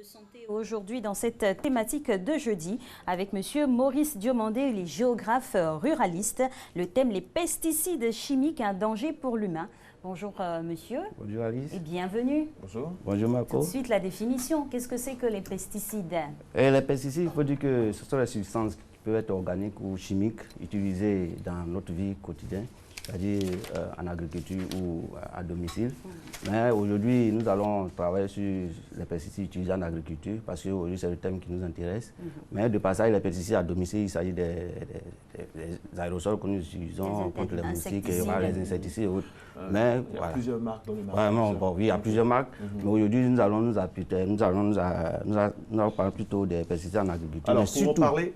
de santé aujourd'hui dans cette thématique de jeudi avec Monsieur Maurice Diomandé, il est géographe ruraliste. Le thème, les pesticides chimiques, un danger pour l'humain. Bonjour monsieur. Bonjour Alice. Et bienvenue. Bonjour. Bonjour Marco. Tout de suite la définition. Qu'est-ce que c'est que les pesticides? Les pesticides, il faut dire que ce sont les substances qui peuvent être organiques ou chimiques utilisées dans notre vie quotidienne, c'est-à-dire en agriculture ou à domicile. Mais aujourd'hui, nous allons travailler sur les pesticides utilisés en agriculture parce qu'aujourd'hui, c'est le thème qui nous intéresse. Mais de passage, les pesticides à domicile, il s'agit des aérosols que nous utilisons contre les moustiques, et les insecticides et autres. Mais il y a plusieurs marques dans le marché. Vraiment, bon, oui, il y a plusieurs marques. Mais aujourd'hui, nous allons parler plutôt des pesticides en agriculture. Alors,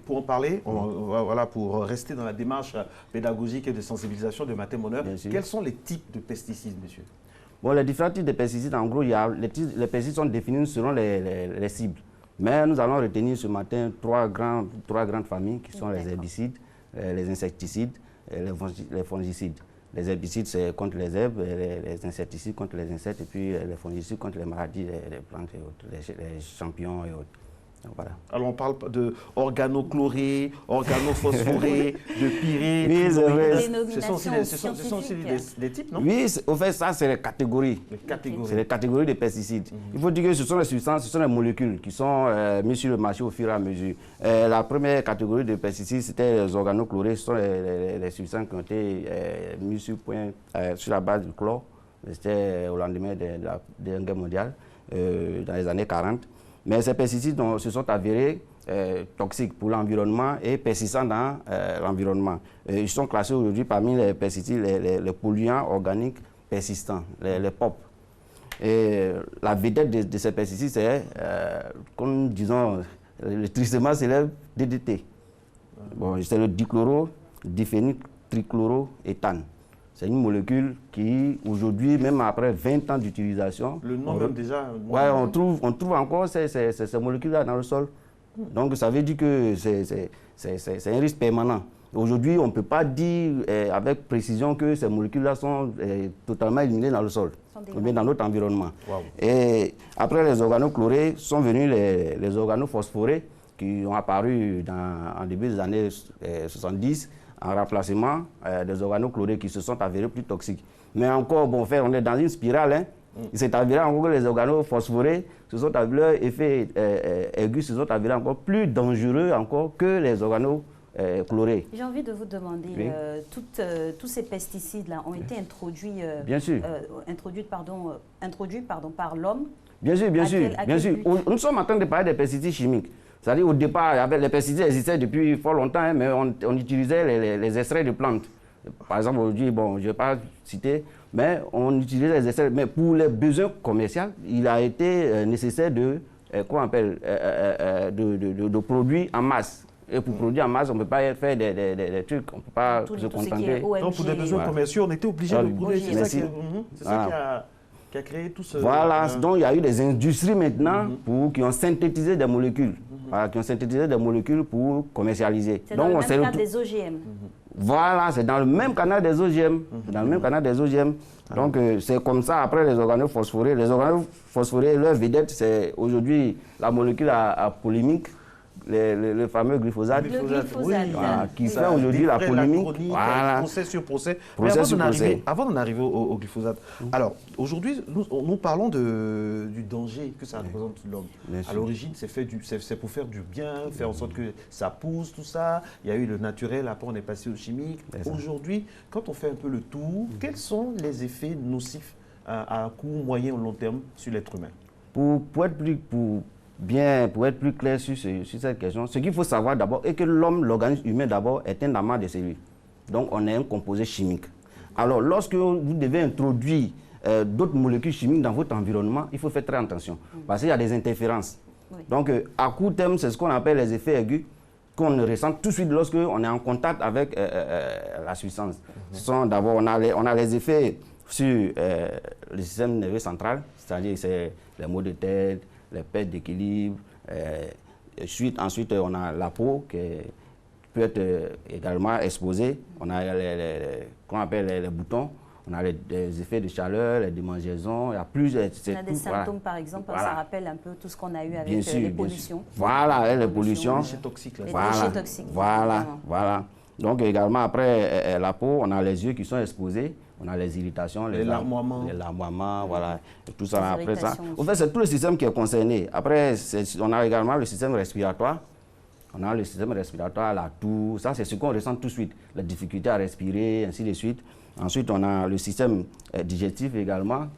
pour en parler, voilà, pour rester dans la démarche pédagogique et de sensibilisation de Matin Bonheur, quels sont les types de pesticides, monsieur? Bon, les différents types de pesticides, en gros, les pesticides sont définis selon les cibles. Mais nous allons retenir ce matin trois grandes familles qui sont les herbicides, les insecticides et les fongicides. Les herbicides, c'est contre les herbes, les insecticides contre les insectes, et puis les fongicides contre les maladies, les plantes et autres, les champignons et autres. Donc, voilà. Alors on parle de organochlorés, organophosphorés, de pyrite. Oui, c'est vrai. Ce sont aussi des types, non? Oui, au fait, ça, c'est les catégories. C'est les catégories de pesticides. Il faut dire que ce sont les substances, ce sont les molécules qui sont mises sur le marché au fur et à mesure. La première catégorie de pesticides, c'était les organochlorés. Ce sont les substances qui ont été mises sur point sur la base du chlore. C'était au lendemain de la Deuxième Guerre mondiale, dans les années 40. Mais ces pesticides se sont avérés toxiques pour l'environnement et persistants dans l'environnement. Ils sont classés aujourd'hui parmi les pesticides, les polluants organiques persistants, les POP. Et la vedette de ces pesticides, c'est, comme disons, le tristement célèbre DDT. Bon, c'est le dichloro-diphényl-trichloroéthane. C'est une molécule qui, aujourd'hui, même après 20 ans d'utilisation... Le nom même déjà... Oui, on trouve encore ces molécules-là dans le sol. Donc, ça veut dire que c'est un risque permanent. Aujourd'hui, on ne peut pas dire avec précision que ces molécules-là sont totalement éliminées dans le sol, ou bien dans notre environnement. Wow. Et après les organochlorés, sont venus les organophosphorés qui ont apparu en début des années 70, en remplacement des organochlorés qui se sont avérés plus toxiques. Mais encore, bon, on est dans une spirale. Hein. Il s'est avéré encore que les organophosphorés se sont avérés, effets aigus, se sont avérés encore plus dangereux encore que les organochlorés. J'ai envie de vous demander, oui. Tous ces pesticides-là ont été introduits, introduits par l'homme. Bien sûr, bien sûr. Nous sommes en train de parler des pesticides chimiques. C'est-à-dire au départ, les pesticides existaient depuis fort longtemps, hein, mais on utilisait les extraits de plantes. Par exemple, aujourd'hui, bon, je ne vais pas citer, mais on utilisait les extraits. Mais pour les besoins commerciaux, il a été nécessaire de produire en masse. Et pour produire en masse, on ne peut pas faire des trucs, on ne peut pas se contenter. Donc pour des besoins commerciaux, on était obligé de produire. C'est ça qui a créé tout ce... Voilà, donc il y a eu des industries maintenant qui ont synthétisé des molécules. Voilà, qui ont synthétisé des molécules pour commercialiser. C'est dans le même canal des OGM. Voilà, c'est dans le même canal des OGM. Dans le même canal des OGM. Donc c'est comme ça, après les organophosphorés. Les organophosphorés, leur vedette, c'est aujourd'hui la molécule à polémique. Le fameux glyphosate, qui fait aujourd'hui la polémique. Voilà. Procès sur procès. Mais avant d'en arriver au glyphosate, alors aujourd'hui, nous parlons du danger que ça représente l'homme. À l'origine, c'est pour faire du bien, faire en sorte que ça pousse, tout ça. Il y a eu le naturel, après on est passé au chimique. Aujourd'hui, quand on fait un peu le tour, quels sont les effets nocifs à court, moyen ou long terme sur l'être humain? Pour être plus clair sur cette question, ce qu'il faut savoir d'abord est que l'organisme humain d'abord est un amas de cellules. Donc on est un composé chimique. Alors lorsque vous devez introduire d'autres molécules chimiques dans votre environnement, il faut faire très attention parce qu'il y a des interférences. Oui. Donc à court terme, c'est ce qu'on appelle les effets aigus qu'on ressent tout de suite lorsque on est en contact avec la substance. D'abord on a les effets sur le système nerveux central, c'est-à-dire c'est les maux de tête, les pertes d'équilibre. Ensuite, on a la peau qui peut être également exposée. On a qu'on appelle les boutons. on a des effets de chaleur, les démangeaisons, il y a plusieurs... On a des symptômes, par exemple, ça rappelle un peu tout ce qu'on a eu avec les pollutions. Voilà, les pollutions. Les déchets toxiques. Les déchets toxiques. Voilà. Donc également, après la peau, on a les yeux qui sont exposés, on a les irritations, les larmoiements, voilà, et tout ça. Après ça, en fait, c'est tout le système qui est concerné. Après, on a également le système respiratoire. On a le système respiratoire, la toux, ça c'est ce qu'on ressent tout de suite, la difficulté à respirer, ainsi de suite. Ensuite, on a le système digestif également,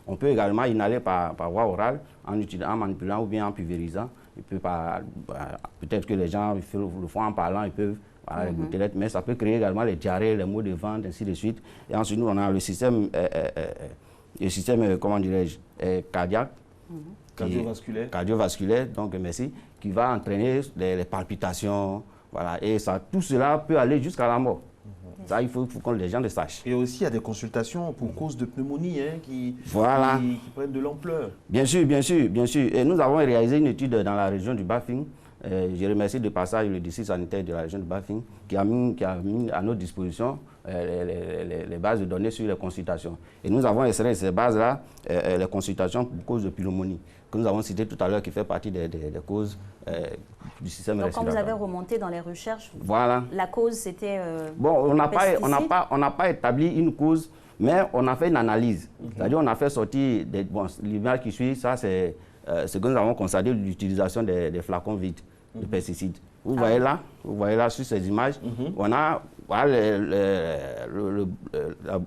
on peut également inhaler par voie orale en manipulant ou bien en pulvérisant. Peut-être que les gens le font en parlant, ils peuvent goûter l'aide, mais ça peut créer également les diarrhées, les maux de ventre, ainsi de suite. Et ensuite, nous, on a le système comment dirais-je, cardiaque. Cardiovasculaire, donc merci, qui va entraîner les palpitations, voilà, et ça, tout cela peut aller jusqu'à la mort. Ça, il faut que les gens le sachent. Et aussi, il y a des consultations pour cause de pneumonie qui prennent de l'ampleur. Bien sûr. Et nous avons réalisé une étude dans la région du Bafing. Je remercie de passage le district sanitaire de la région du Bafing qui a mis à notre disposition les bases de données sur les consultations. Et nous avons extrait ces bases-là, les consultations pour cause de pneumonie, que nous avons cité tout à l'heure, qui fait partie des causes du système respiratoire. Donc, quand vous avez remonté dans les recherches, la cause, c'était... bon, on n'a pas établi une cause, mais on a fait une analyse. C'est-à-dire, on a fait sortir l'image qui suit, ça c'est ce que nous avons constaté, l'utilisation des flacons vides de pesticides. Vous voyez là, sur ces images, on a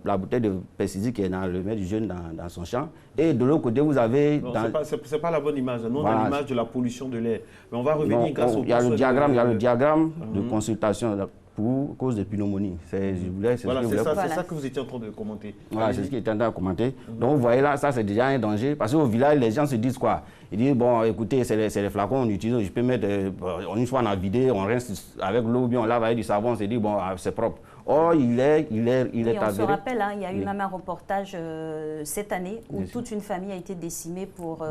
la bouteille de pesticides qui est dans le main du jeune dans son champ. Et de l'autre côté, vous avez... Ce n'est pas la bonne image. Nous, on a l'image de la pollution de l'air. Mais on va revenir grâce au... Il y a le diagramme de consultation pour cause de pneumonie. C'est ça que vous étiez en train de commenter. Voilà, c'est ce qui était en train de commenter. Donc, vous voyez là, ça c'est déjà un danger. Parce qu'au village, les gens se disent quoi? Ils disent, bon, écoutez, c'est les flacons, on utilise, je peux mettre, une fois on a vidé, on rince avec l'eau, bien on lave avec du savon, on se dit, bon, c'est propre. Or, il est avéré. On se rappelle, il y a eu même un reportage cette année où toute une famille a été décimée pour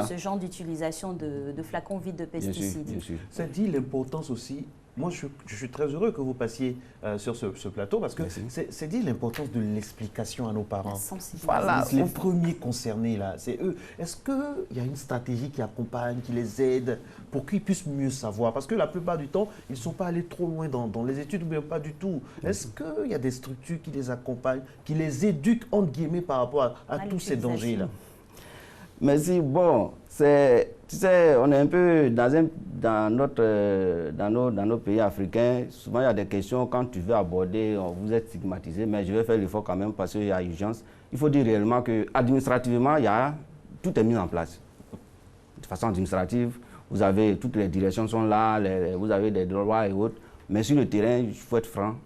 ce genre d'utilisation de flacons vides de pesticides. Bien sûr. Ça dit l'importance aussi. Moi, je suis très heureux que vous passiez sur ce plateau parce que c'est dit l'importance de l'explication à nos parents. Voilà. Les premiers concernés, là, c'est eux. Est-ce qu'il y a une stratégie qui accompagne, qui les aide pour qu'ils puissent mieux savoir? Parce que la plupart du temps, ils ne sont pas allés trop loin dans les études, ou bien pas du tout. Est-ce qu'il y a des structures qui les accompagnent, qui les éduquent, entre guillemets, par rapport à tous ces dangers-là? Mais si, bon, tu sais, on est un peu dans nos pays africains, souvent il y a des questions, quand tu veux aborder, vous êtes stigmatisé, mais je vais faire l'effort quand même parce qu'il y a urgence. Il faut dire réellement qu'administrativement, tout est mis en place. De façon administrative, vous avez, toutes les directions sont là, vous avez des droits et autres, mais sur le terrain, il faut être franc,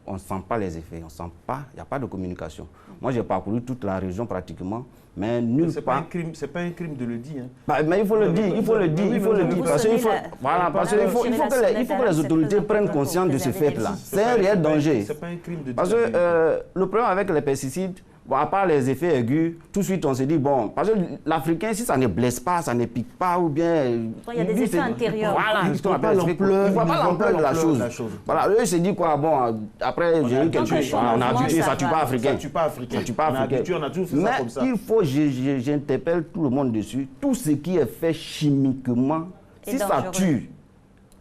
on ne sent pas les effets, on sent pas, il n'y a pas de communication. Moi, j'ai parcouru toute la région pratiquement, mais nulle part. C'est pas un crime de le dire. Hein. Mais il faut le dire, il faut le dire. Parce qu'il faut que les autorités prennent conscience de ce fait-là. C'est un réel danger. C'est pas un crime de dire. Parce que le problème avec les pesticides, bon, à part les effets aigus, tout de suite on se dit, bon, parce que l'Africain, si ça ne blesse pas, ça ne pique pas, ou bien... Il y a des effets antérieurs. Voilà, il ne voit pas l'ampleur de la chose. Voilà, eux, ils se disent quoi, bon, après, j'ai eu quelque chose, on a habitué, ça ne tue pas Africain. Ça ne tue pas Africain. On a toujours fait ça comme ça. Mais il faut, j'interpelle tout le monde dessus, tout ce qui est fait chimiquement, si ça tue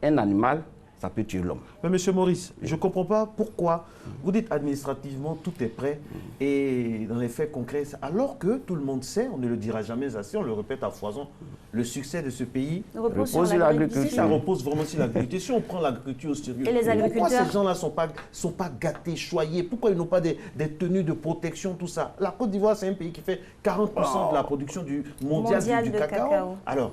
un animal, ça peut tuer l'homme. Mais monsieur Maurice, je ne comprends pas pourquoi vous dites administrativement tout est prêt et dans les faits concrets, alors que tout le monde sait, on ne le dira jamais assez, on le répète à foison, le succès de ce pays repose sur l'agriculture. Ça repose vraiment sur l'agriculture. Si on prend l'agriculture au sérieux, et les agriculteurs, pourquoi ces gens-là ne sont pas gâtés, choyés? Pourquoi ils n'ont pas des tenues de protection, tout ça? La Côte d'Ivoire, c'est un pays qui fait 40% de la production mondiale du cacao. Alors,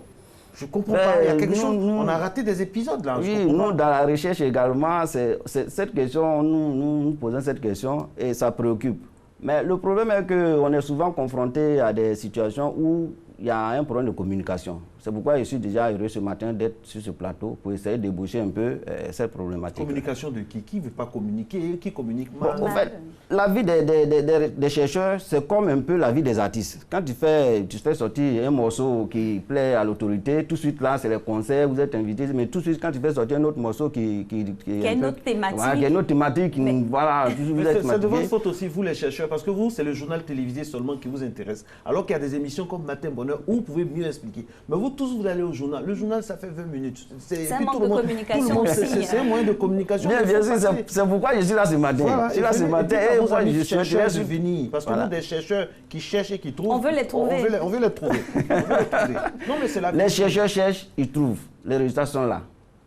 je ne comprends pas, il y a quelque chose, on a raté des épisodes là. Oui, nous, dans la recherche également, cette question, nous posons cette question et ça préoccupe. Mais le problème est qu'on est souvent confronté à des situations où il y a un problème de communication. C'est pourquoi je suis déjà heureux ce matin d'être sur ce plateau pour essayer de déboucher un peu cette problématique. Communication de qui? Qui ne veut pas communiquer? Qui communique mal? En fait, la vie des chercheurs, c'est comme un peu la vie des artistes. Quand tu fais sortir un morceau qui plaît à l'autorité, tout de suite là, c'est les concerts, vous êtes invités, mais tout de suite, quand tu fais sortir un autre morceau qui a une autre thématique. Voilà, qui a une autre thématique, voilà, vous êtes c'est de votre faute aussi, vous les chercheurs, parce que vous, c'est le journal télévisé seulement qui vous intéresse. Alors qu'il y a des émissions comme Matin Bonheur où vous pouvez mieux expliquer. Mais vous tous, vous allez au journal. Le journal, ça fait 20 minutes. C'est un manque de communication aussi. C'est un moyen de communication. Bien sûr, c'est pourquoi je suis là ce matin. Voilà, je suis là ce matin. Je suis chercheur de venir. Parce que nous, des chercheurs qui cherchent et qui trouvent. On veut les trouver. On veut les trouver. Non, mais c'est la Les chercheurs cherchent, ils trouvent. Les résultats sont là.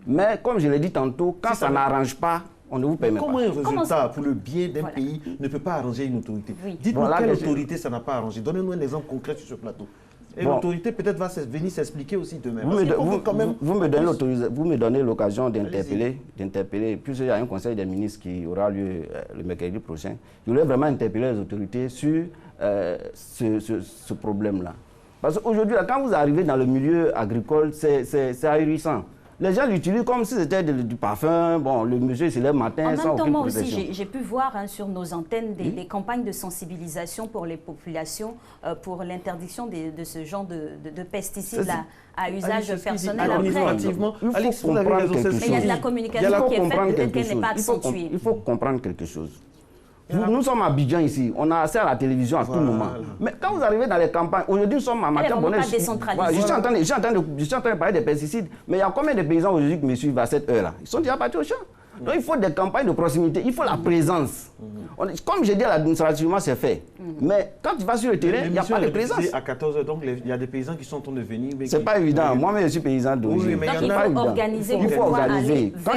Mais comme je l'ai dit tantôt, quand ça n'arrange pas, on ne vous permet pas. Comment un résultat pour le bien d'un pays ne peut pas arranger une autorité? Oui. Dites-nous quelle autorité ça n'a pas arrangé. Donnez-nous un exemple concret sur ce plateau. Et l'autorité peut-être va venir s'expliquer aussi demain. Vous me donnez l'occasion d'interpeller, puisqu'il y a un conseil des ministres qui aura lieu le mercredi prochain. Je voulais vraiment interpeller les autorités sur ce problème-là. Parce qu'aujourd'hui, quand vous arrivez dans le milieu agricole, c'est ahurissant. Les gens l'utilisent comme si c'était du parfum. Bon, le monsieur se lève le matin sans aucune protection. En même temps, moi aussi, j'ai pu voir sur nos antennes des campagnes de sensibilisation pour les populations pour l'interdiction de ce genre de pesticides à usage personnel. Administrativement, il faut comprendre quelque chose. Mais il y a de la communication qui est faite, peut-être qu'elle n'est pas accentuée. Il faut comprendre quelque chose. Nous sommes à Abidjan ici, on a accès à la télévision à tout moment. Mais quand vous arrivez dans les campagnes, aujourd'hui nous sommes à Matin Bonheur. Je suis en train de parler des pesticides, mais il y a combien de paysans aujourd'hui qui me suivent à cette heure-là? Ils sont déjà partis au champ. Donc il faut des campagnes de proximité, il faut la présence. Comme j'ai dit, administrativement c'est fait. Mais quand tu vas sur le terrain, il n'y a pas de présence. À 14h, donc il y a des paysans qui sont en train de venir. C'est pas évident. Moi-même je suis paysan d'origine. Donc il faut organiser. Il faut organiser. Quand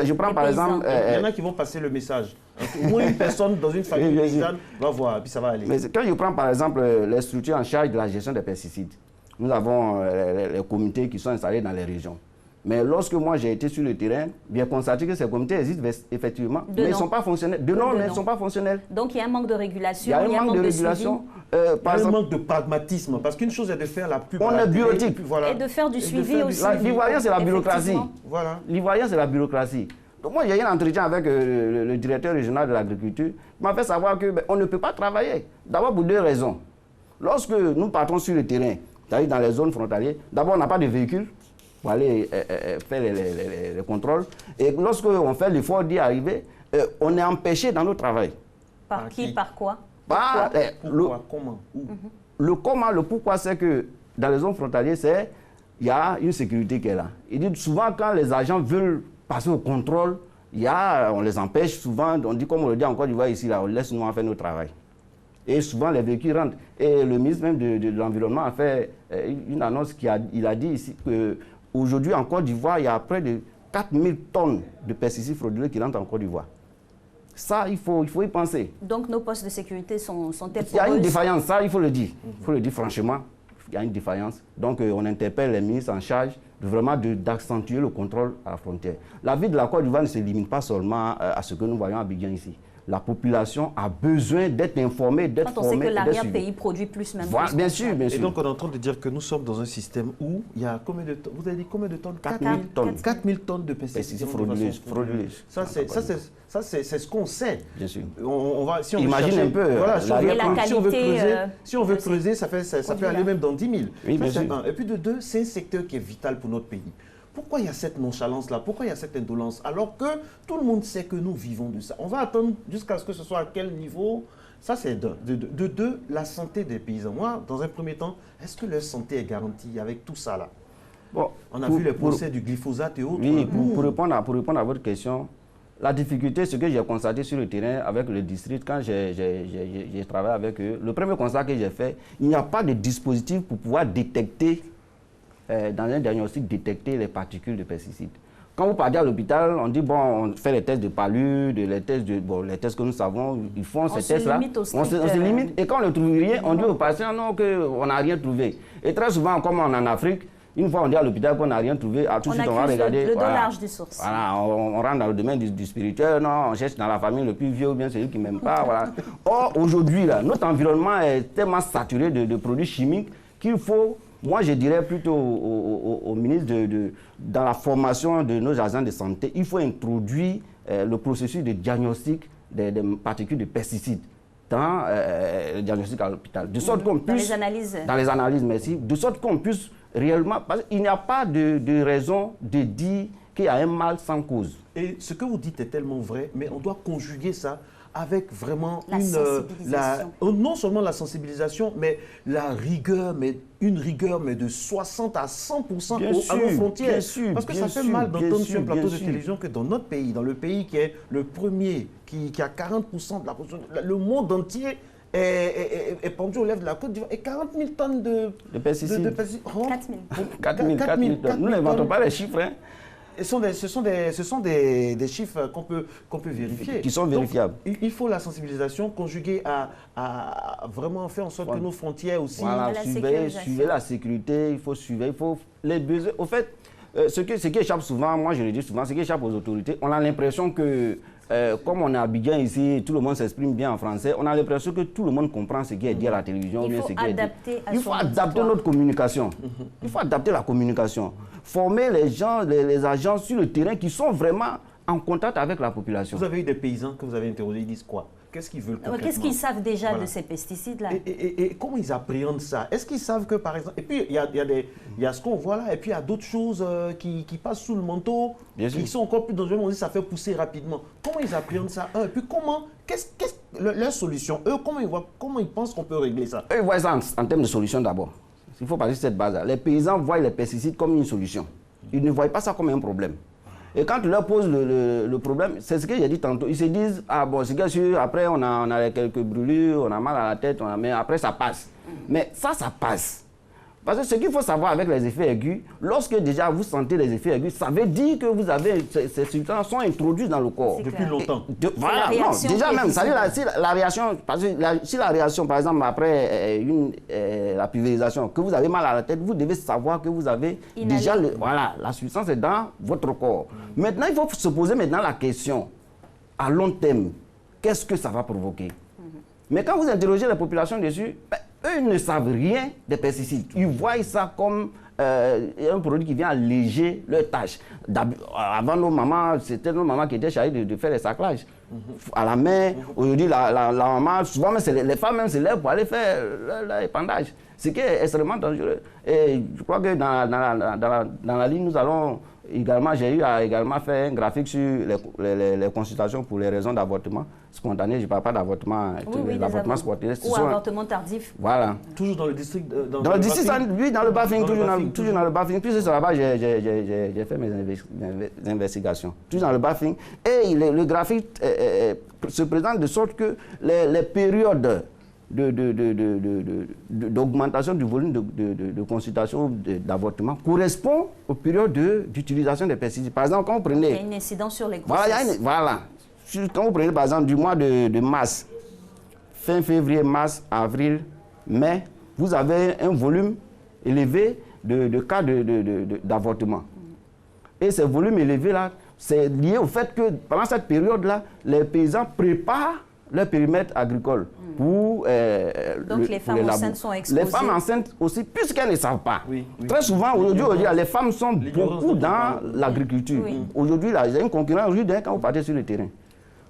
je prends par exemple. Il y en a qui vont passer le message. Au moins une personne dans une famille paysanne va voir, puis ça va aller. Mais quand je prends par exemple les structures en charge de la gestion des pesticides, nous avons les comités qui sont installés dans les régions. Mais lorsque moi j'ai été sur le terrain, bien constaté que ces comités existent effectivement, mais ils ne sont pas fonctionnels. Mais ils ne sont pas fonctionnels. Donc il y a un manque de régulation, il y a un manque de régulation. Il y a un manque de pragmatisme, parce qu'une chose est de faire la pub. On est bureautique. Et de faire du suivi aussi. L'ivoirien, c'est la bureaucratie. Voilà. L'ivoirien, c'est la bureaucratie. Donc moi j'ai eu un entretien avec le directeur régional de l'agriculture, qui m'a fait savoir qu'on ne peut pas travailler. D'abord pour deux raisons. Lorsque nous partons sur le terrain, c'est-à-dire dans les zones frontalières, d'abord on n'a pas de véhicules pour aller faire les contrôles. Et lorsque on fait l'effort d'y arriver, on est empêché dans notre travail. Par qui? Par quoi? Pourquoi? Comment? Où? Le comment, le pourquoi, c'est que dans les zones frontalières, il y a une sécurité qui est là. Il dit souvent quand les agents veulent passer au contrôle, on les empêche souvent, on dit comme on le dit en Côte d'Ivoire ici, là, on laisse nous faire notre travail. Et souvent les véhicules rentrent. Et le ministre même de l'Environnement a fait une annonce, il a dit ici qu'aujourd'hui en Côte d'Ivoire, il y a près de 4000 tonnes de pesticides frauduleux qui rentrent en Côte d'Ivoire. Ça, il faut y penser. Donc nos postes de sécurité sont-elles Il y a une défaillance, ça il faut le dire. Il faut le dire franchement. Il y a une défaillance. Donc on interpelle les ministres en charge vraiment d'accentuer le contrôle à la frontière. La vie de la Côte d'Ivoire ne se limite pas seulement à ce que nous voyons à Abidjan ici. La population a besoin d'être informée, d'être formée. Quand on sait que l'arrière-pays produit plus même. Voilà, bien sûr, bien sûr. Et donc on est en train de dire que nous sommes dans un système où il y a combien de tonnes? Vous avez dit combien de tonnes? 4000 tonnes. 4000 tonnes de pesticides frauduleux. Ça, c'est ce qu'on sait. Bien sûr. On va, si on imagine chercher, un peu. Voilà, si on veut creuser, creuser, ça peut aller même dans 10 000. Oui, bien sûr. Et puis de deux, c'est un secteur qui est vital pour notre pays. Pourquoi il y a cette nonchalance-là? Pourquoi il y a cette indolence? Alors que tout le monde sait que nous vivons de ça. On va attendre jusqu'à ce que ce soit à quel niveau? Ça, c'est de deux, la santé des paysans. Moi, dans un premier temps, est-ce que leur santé est garantie avec tout ça là? Bon, on a vu les procès du glyphosate et autres. Oui, pour répondre à votre question, la difficulté, ce que j'ai constaté sur le terrain avec le district, quand j'ai travaillé avec eux, le premier constat que j'ai fait, il n'y a pas de dispositif pour pouvoir détecter dans un diagnostic, détecter les particules de pesticides. Quand vous partez à l'hôpital, on dit, bon, on fait les tests de palude, les tests que nous savons, ils font ces tests-là. On se limite. Et quand on ne trouve rien, on dit aux patients, non, qu'on n'a rien trouvé. Et très souvent, comme on est en Afrique, une fois on dit à l'hôpital qu'on n'a rien trouvé, tout de suite on va regarder. Le dosage du source. Voilà, on rentre dans le domaine du spirituel, non, on cherche dans la famille le plus vieux ou bien celui qui ne m'aime pas. Voilà. Or, aujourd'hui, notre environnement est tellement saturé de produits chimiques qu'il faut Moi, je dirais plutôt au ministre, dans la formation de nos agents de santé, il faut introduire le processus de diagnostic des particules de pesticides dans le diagnostic à l'hôpital. De sorte qu'on puisse... Dans les analyses, merci. De sorte qu'on puisse réellement... Parce qu'il n'y a pas de raison de dire qu'il y a un mal sans cause. Et ce que vous dites est tellement vrai, mais on doit conjuguer ça avec vraiment non seulement la sensibilisation, mais la rigueur, mais une rigueur mais de 60 à 100% à nos frontières. Parce que ça fait mal d'entendre sur un plateau de télévision que dans notre pays, dans le pays qui est le premier, qui a 40% de la population, le monde entier est pendu aux lèvres de la Côte d'Ivoire et 40 000 tonnes de pesticides. 4 000 tonnes. Nous n'inventons pas les chiffres. Hein. Ce sont des chiffres qu'on peut vérifier. Qui sont vérifiables. Donc, il faut la sensibilisation conjuguée à vraiment faire en sorte que nos frontières aussi... Voilà, suivez la sécurité, il faut suivre, il faut les besoins. Au fait, ce qui échappe souvent, moi je le dis souvent, ce qui échappe aux autorités, on a l'impression que, comme on est à Abidjan ici, tout le monde s'exprime bien en français, on a l'impression que tout le monde comprend ce qui est dit à la télévision. Il faut adapter notre communication. Il faut adapter la communication. Former les gens, les agents sur le terrain qui sont vraiment en contact avec la population. Vous avez eu des paysans que vous avez interrogés, ils disent quoi? Qu'est-ce qu'ils veulent concrètement? Qu'est-ce qu'ils savent déjà de ces pesticides-là? Et comment ils appréhendent ça? Est-ce qu'ils savent que, par exemple... Et puis, il y a ce qu'on voit là, et puis il y a d'autres choses qui passent sous le manteau, qui sont encore plus dangereuses. On dit que ça fait pousser rapidement. Comment ils appréhendent ça? Et puis comment... leur solution? Eux, comment ils pensent qu'on peut régler ça? Eux, ils voient ça en termes de solution d'abord. Il faut parler de cette base-là. Les paysans voient les pesticides comme une solution. Ils ne voient pas ça comme un problème. Et quand tu leur poses le problème, c'est ce que j'ai dit tantôt. Ils se disent, ah bon, c'est sûr, après on a quelques brûlures, on a mal à la tête, mais après ça passe. Mais ça passe. Parce que ce qu'il faut savoir avec les effets aigus, lorsque déjà vous sentez les effets aigus, ça veut dire que vous avez ces substances sont introduites dans le corps. Depuis longtemps. Voilà, non, déjà même, ça veut dire la réaction, parce que si la réaction, par exemple, après la pulvérisation, que vous avez mal à la tête, vous devez savoir que vous avez déjà, la substance est dans votre corps. Maintenant, il faut se poser maintenant la question, à long terme, qu'est-ce que ça va provoquer? Mais quand vous interrogez la population dessus, eux ne savent rien des pesticides. Ils voient ça comme un produit qui vient alléger leurs tâches. Avant, nos mamans, c'était nos mamans qui étaient chargées de faire les saclages à la main. Aujourd'hui, la maman, souvent les femmes même se lèvent pour aller faire l'épandage. Ce qui est extrêmement dangereux. Et je crois que dans la ligne, nous allons également, j'ai eu à également faire un graphique sur les consultations pour les raisons d'avortement spontané. Je ne parle pas d'avortement, l'avortement spontané. Ou avortement tardif. Voilà. Toujours dans le district dans le district, oui, dans le Bafing, toujours dans le Bafing. Puis c'est là-bas j'ai fait mes investigations. Toujours dans le Bafing. Et le graphique se présente de sorte que les périodes d'augmentation du volume de consultation d'avortement correspond aux périodes d'utilisation des pesticides. Par exemple, quand vous prenez... Il y a une incidence sur les grossesses. Voilà. Quand vous prenez par exemple du mois de mars, fin février, mars, avril, mai, vous avez un volume élevé de cas d'avortement. Et ce volume élevé-là, c'est lié au fait que pendant cette période-là, les paysans préparent leur périmètre agricole pour donc les femmes enceintes sont exposées. Les femmes enceintes aussi, puisqu'elles ne savent pas. Oui. Très souvent, aujourd'hui, les femmes sont beaucoup dans l'agriculture. Oui. Aujourd'hui, il y a une concurrence rude quand vous partez sur le terrain.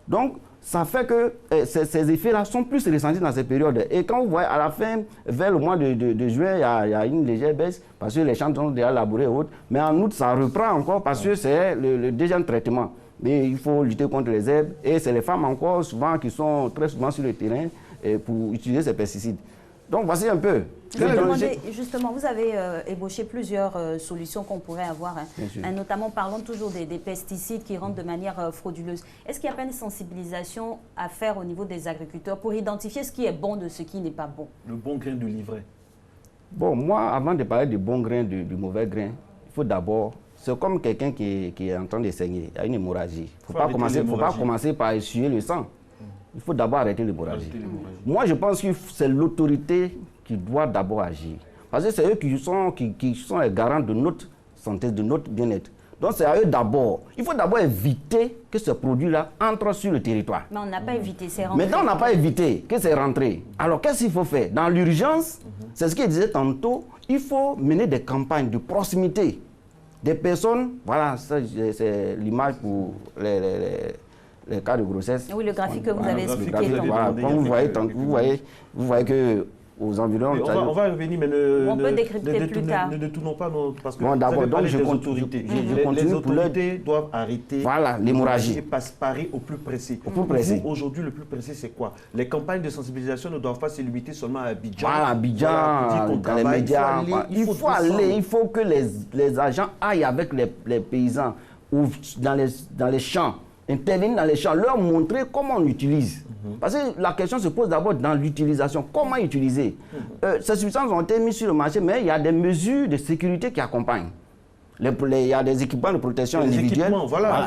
Donc, ça fait que ces effets-là sont plus ressentis dans ces périodes. Et quand vous voyez à la fin, vers le mois de juin, il y a une légère baisse parce que les champs sont déjà labourés et autres. Mais en août, ça reprend encore parce que c'est le deuxième traitement. Mais il faut lutter contre les herbes. Et c'est les femmes encore souvent qui sont très souvent sur le terrain pour utiliser ces pesticides. Donc voici un peu. Justement, vous avez ébauché plusieurs solutions qu'on pourrait avoir. Notamment, parlons toujours des pesticides qui rentrent de manière frauduleuse. Est-ce qu'il n'y a pas une sensibilisation à faire au niveau des agriculteurs pour identifier ce qui est bon de ce qui n'est pas bon? Le bon grain du livret. Bon, moi, avant de parler du bon grain, du mauvais grain, il faut d'abord... C'est comme quelqu'un qui est en train de saigner, il y a une hémorragie. Il ne faut pas commencer par essuyer le sang. Il faut d'abord arrêter l'hémorragie. Moi, je pense que c'est l'autorité qui doit d'abord agir. Parce que c'est eux qui sont les garants de notre santé, de notre bien-être. Donc c'est à eux d'abord. Il faut d'abord éviter que ce produit-là entre sur le territoire. Mais on n'a pas évité, c'est rentré. Maintenant, on n'a pas évité que c'est rentré. Alors qu'est-ce qu'il faut faire? Dans l'urgence, c'est ce qu'il disait tantôt, il faut mener des campagnes de proximité. Des personnes, voilà, c'est l'image pour les cas de grossesse. Oui, le graphique que vous avez expliqué. Voilà, comme vous voyez que aux environs... On va revenir, mais on peut décrypter plus tard. Ne détournons pas, parce que bon, d'abord, donc je autorités. Les autorités doivent arrêter l'hémorragie. Et parer au plus précis. Aujourd'hui, le plus précis, c'est quoi? Les campagnes de sensibilisation ne doivent pas se limiter seulement à Abidjan. Voilà, Abidjan, dans les médias. Il faut que les agents aillent avec les paysans ou dans les champs, intervenir dans les champs, leur montrer comment on utilise. Parce que la question se pose d'abord dans l'utilisation. Comment utiliser? Ces substances ont été mises sur le marché, mais il y a des mesures de sécurité qui accompagnent. Il y a des équipements de protection individuelle.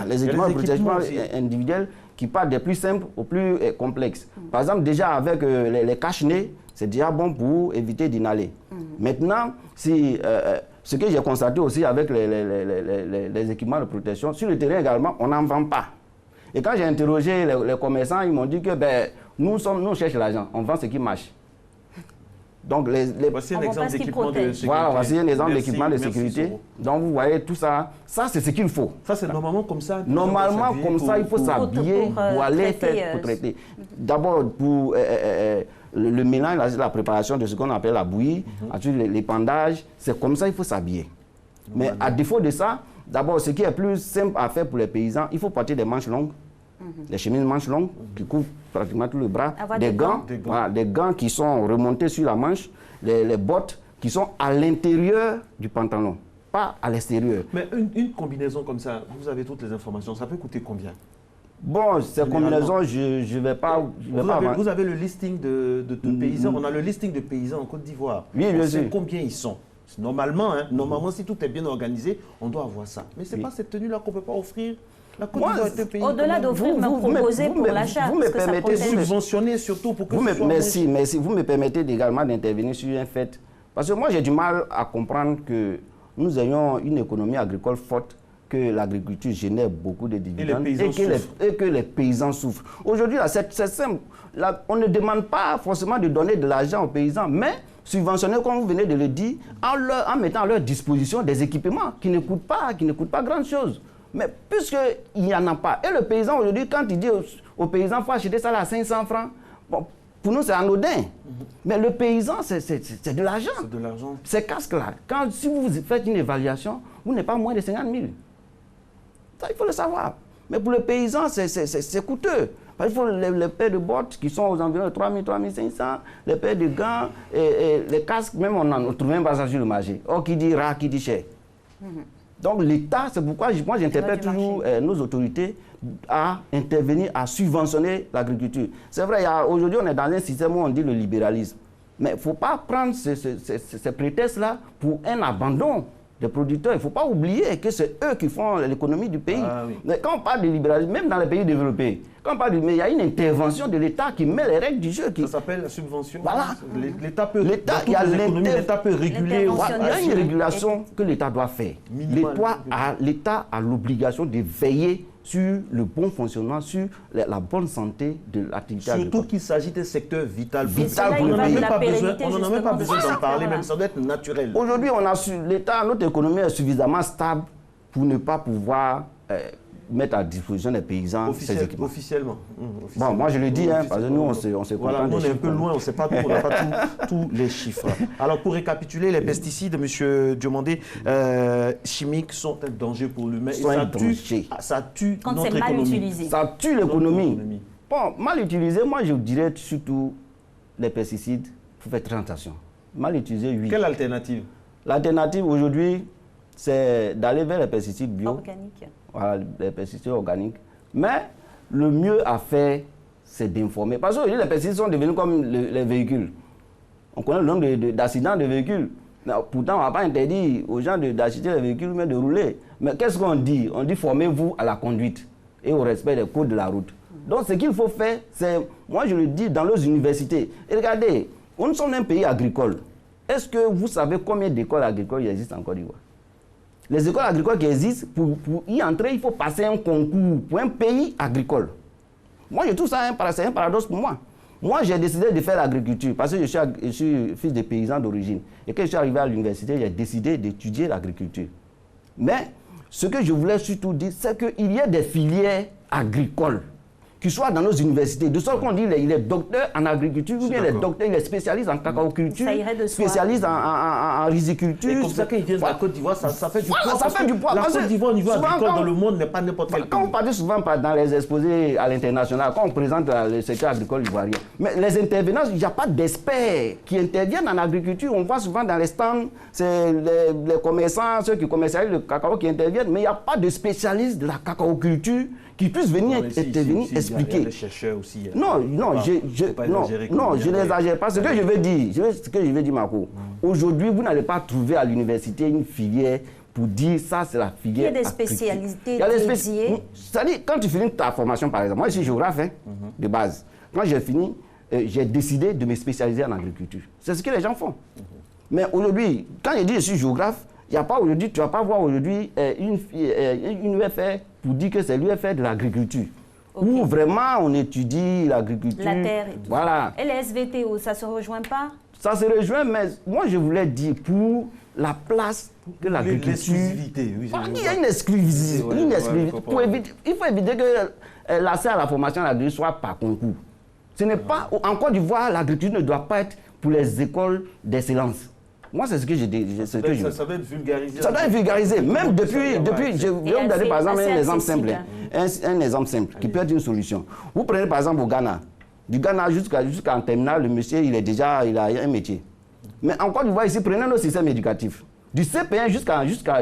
Les équipements de protection individuelle qui partent des plus simples aux plus complexes. Par exemple, déjà avec les cache-nez, c'est déjà bon pour éviter d'inhaler. Maintenant, ce que j'ai constaté aussi avec les équipements de protection, sur le terrain également, on n'en vend pas. Et quand j'ai interrogé les commerçants, ils m'ont dit que nous cherchons l'argent, on vend ce qui marche. Donc, voici un exemple d'équipement de sécurité. Voilà, voici un exemple d'équipement de sécurité. Donc, vous voyez tout ça. Ça, c'est ce qu'il faut. Ça, c'est normalement comme ça. Normalement, comme ça, il faut s'habiller pour aller faire traiter. D'abord, pour le mélange, la préparation de ce qu'on appelle la bouillie, ensuite l'épandage, c'est comme ça qu'il faut s'habiller. Mais à défaut de ça, d'abord, ce qui est plus simple à faire pour les paysans, il faut porter des manches longues, des chemises manches longues qui couvrent pratiquement tout le bras, des gants qui sont remontés sur la manche, les bottes qui sont à l'intérieur du pantalon, pas à l'extérieur. Mais une combinaison comme ça, vous avez toutes les informations, ça peut coûter combien? Bon, ces combinaisons, je ne vais pas... Vous avez le listing de paysans, on a le listing de paysans en Côte d'Ivoire. Oui, bien sûr. Combien ils sont? Normalement, si tout est bien organisé, on doit avoir ça. Mais ce n'est pas cette tenue-là qu'on ne peut pas offrir. La Côte d'Ivoire est un pays... Au-delà d'offrir, même proposer pour l'achat. Vous me permettez de subventionner surtout pour que Merci. Vous me permettez également d'intervenir sur un fait. Parce que moi, j'ai du mal à comprendre que nous ayons une économie agricole forte, que l'agriculture génère beaucoup de dividendes et que les paysans souffrent. Aujourd'hui, c'est simple. On ne demande pas forcément de donner de l'argent aux paysans, mais subventionner, comme vous venez de le dire, en mettant à leur disposition des équipements qui ne coûtent pas grand-chose. Mais puisqu'il n'y en a pas, et le paysan aujourd'hui, quand il dit aux paysans, il faut acheter ça à 500 francs, bon, pour nous c'est anodin. Mais le paysan, c'est de l'argent. C'est de l'argent. Ces casques-là, si vous faites une évaluation, vous n'êtes pas moins de 50 000. Ça, il faut le savoir. Mais pour le paysan, c'est coûteux. Il faut les paires de bottes qui sont aux environs de 3 000, 3 500, les paires de gants, et les casques, même on n'en trouve même pas ça sur le marché. Or, qui dit rare, qui dit cher. Donc l'État, c'est pourquoi moi j'interpelle toujours nos autorités à intervenir, à subventionner l'agriculture. C'est vrai, aujourd'hui on est dans un système où on dit le libéralisme. Mais il ne faut pas prendre ces prétextes-là pour un abandon des producteurs. Il ne faut pas oublier que c'est eux qui font l'économie du pays. Mais quand on parle de libéralisme, même dans les pays développés, quand on parle il y a une intervention de l'État qui met les règles du jeu. Ça s'appelle la subvention. Voilà. L'État peut réguler. Il y a une régulation que l'État doit faire. L'État a l'obligation de veiller sur le bon fonctionnement, sur la bonne santé de l'activité agricole. Surtout qu'il s'agit d'un secteur vital. On n'en a même pas besoin d'en parler, même ça doit être naturel. Aujourd'hui, l'État, notre économie est suffisamment stable pour ne pas pouvoir mettre à disposition des paysans ces équipements. Officiellement. Bon, moi je le dis, parce que nous on se voilà, nous on est un peu loin, on ne sait pas tout, on n'a pas tous les chiffres. Alors pour récapituler, les pesticides, M. Diomandé, chimiques sont un danger pour l'humain. Ça tue quand notre c'est mal économie. utilisé. Ça tue l'économie. Bon, mal utilisé, moi je dirais surtout les pesticides, il faut faire très attention. Mal utilisé, oui. Quelle alternative? L'alternative aujourd'hui, c'est d'aller vers les pesticides bio. Organiques. Voilà, les pesticides organiques. Mais le mieux à faire, c'est d'informer. Parce que les pesticides sont devenus comme les véhicules. On connaît le nombre d'accidents de véhicules. Pourtant, on n'a pas interdit aux gens d'acheter les véhicules, mais de rouler. Mais qu'est-ce qu'on dit? On dit formez-vous à la conduite et au respect des codes de la route. Donc ce qu'il faut faire, c'est, moi je le dis, dans les universités. Et regardez, nous sommes un pays agricole. Est-ce que vous savez combien d'écoles agricoles il existe en Côte d'Ivoire? Les écoles agricoles qui existent, pour y entrer, il faut passer un concours pour un pays agricole. Moi, je trouve ça un paradoxe pour moi. Moi, j'ai décidé de faire l'agriculture parce que je suis fils de paysan d'origine. Et quand je suis arrivé à l'université, j'ai décidé d'étudier l'agriculture. Mais ce que je voulais surtout dire, c'est qu'il y a des filières agricoles qui soient dans nos universités. De sorte qu'on dit qu'il est docteur en agriculture, ou bien il est docteur, il est spécialiste en cacaoculture, spécialiste en riziculture. Et comme ça, quand ils viennent à la Côte d'Ivoire, ça fait du poids. Ça fait du poids. La Côte d'Ivoire, au niveau agricole, dans le monde, n'est pas n'importe quel pays. Quand on parle souvent dans les exposés à l'international, quand on présente le secteur agricole ivoirien, mais les intervenants, il n'y a pas d'experts qui interviennent en agriculture. On voit souvent dans les stands, c'est les commerçants, ceux qui commercialisent le cacao qui interviennent, mais il n'y a pas de spécialistes de la cacaoculture qui puissent venir expliquer. Il y a des chercheurs aussi. Non, je n'exagère pas. Ce que je veux dire, Marco, aujourd'hui, vous n'allez pas trouver à l'université une filière pour dire ça, c'est la filière. Il y a des spécialités dédiées. C'est-à-dire, quand tu finis ta formation, par exemple, moi, je suis géographe de base. Quand j'ai fini, j'ai décidé de me spécialiser en agriculture. C'est ce que les gens font. Mais aujourd'hui, quand je dis je suis géographe, il y a pas aujourd'hui, tu ne vas pas voir aujourd'hui une UFR pour dire que c'est l'UFR de l'agriculture. Okay. Où vraiment on étudie l'agriculture. La terre et tout. Voilà. Et les SVTO, ça ne se rejoint pas? Ça se rejoint, mais moi je voulais dire pour la place que l'agriculture... L'exclusivité, oui. Il y a une exclusivité. Il faut éviter que l'accès à la formation à l'agriculture soit par concours. Ce n'est pas... En Côte d'Ivoire, l'agriculture ne doit pas être pour les écoles d'excellence. Moi, c'est ce que j'ai dit. Ça doit être vulgarisé. Ça doit être vulgarisé. Même depuis je vais vous donner par exemple un exemple simple. Un exemple simple qui peut être une solution. Vous prenez par exemple au Ghana. Du Ghana jusqu'en terminale, le monsieur, il a un métier. Mais en Côte d'Ivoire, ici, prenez nos systèmes éducatifs. Du CP1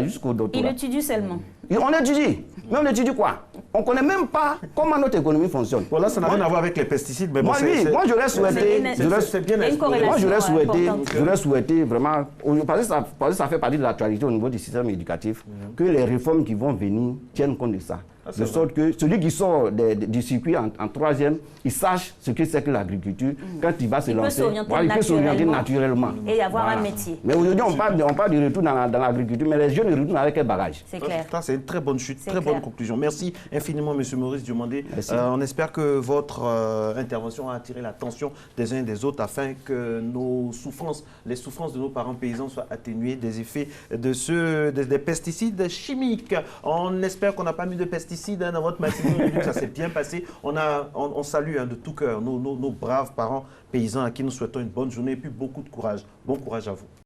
jusqu'au doctorat. Il étudie seulement. On étudie. Mais on étudie quoi? On ne connaît même pas comment notre économie fonctionne. Bon, là, ça n'a rien à voir avec les pesticides. Mais moi, moi, j'aurais souhaité... J'aurais souhaité vraiment... Parce que ça fait partie de l'actualité au niveau du système éducatif, que les réformes qui vont venir tiennent compte de ça. De sorte que celui qui sort du circuit en troisième, il sache ce que c'est que l'agriculture. Quand il va se lancer, il peut s'orienter naturellement. Et avoir un métier. Mais aujourd'hui, on parle du retour dans l'agriculture, mais les jeunes retournent avec un bagage. C'est clair. Ça, c'est une très bonne chute, très bonne conclusion. Merci infiniment, M. Maurice Diomandé. On espère que votre intervention a attiré l'attention des uns et des autres afin que les souffrances de nos parents paysans soient atténuées des effets des pesticides chimiques. On espère qu'on n'a pas mis de pesticides dans votre matinée, ça s'est bien passé. On salue de tout cœur nos braves parents paysans à qui nous souhaitons une bonne journée et puis beaucoup de courage. Bon courage à vous.